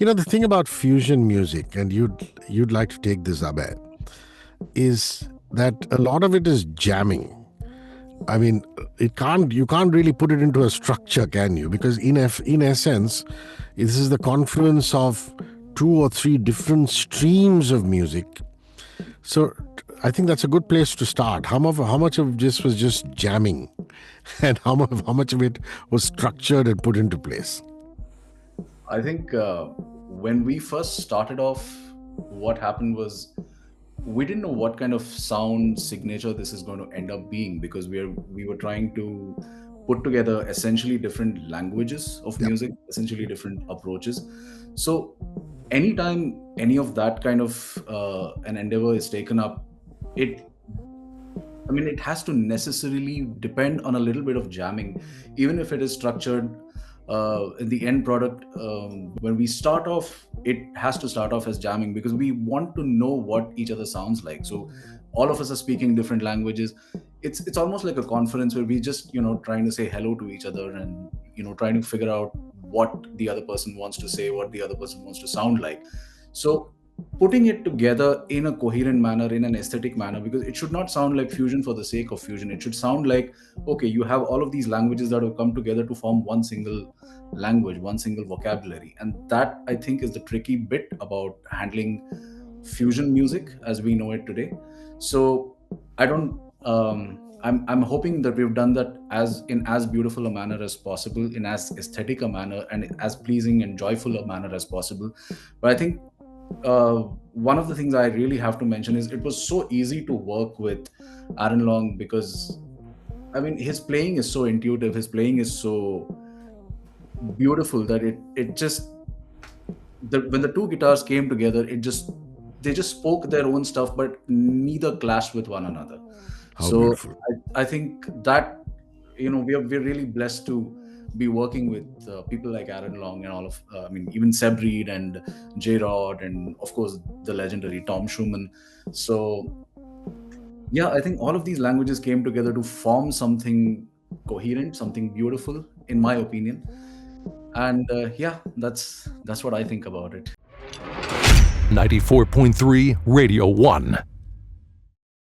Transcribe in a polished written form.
The thing about fusion music, and you'd like to take this, Abhay, is that a lot of it is jamming. I mean, you can't really put it into a structure, can you? Because in essence, this is the confluence of two or three different streams of music. So I think that's a good place to start. How much of this was just jamming, and how much of it was structured and put into place? I think when we first started off, what happened was we didn't know what kind of sound signature this is going to end up being, because we were trying to put together essentially different languages of Yep. music, essentially different approaches. So anytime any of that kind of an endeavor is taken up, it I mean, it has to necessarily depend on a little bit of jamming, even if it is structured in the end product. When we start off, it has to start off as jamming because we want to know what each other sounds like. So, all of us are speaking different languages. It's almost like a conference where we just trying to say hello to each other, and trying to figure out what the other person wants to say, what the other person wants to sound like. So putting it together in a coherent manner, in an aesthetic manner, because it should not sound like fusion for the sake of fusion. It should sound like, okay, you have all of these languages that have come together to form one single language, one single vocabulary. And that, I think, is the tricky bit about handling fusion music as we know it today. So I don't I'm hoping that we've done that in as beautiful a manner as possible, in as aesthetic a manner, and as pleasing and joyful a manner as possible. But I think one of the things I really have to mention is it was so easy to work with Aaron Long, because I mean his playing is so intuitive, his playing is so beautiful that it just when the two guitars came together, they just spoke their own stuff, but neither clashed with one another. How So beautiful. I think that we're really blessed to be working with people like Aaron Long and all of I mean even Seb Reed and J Rod, and of course the legendary Tom Schumann. So yeah, I think all of these languages came together to form something coherent, something beautiful, in my opinion. And yeah, that's what I think about it. 94.3 Radio 1.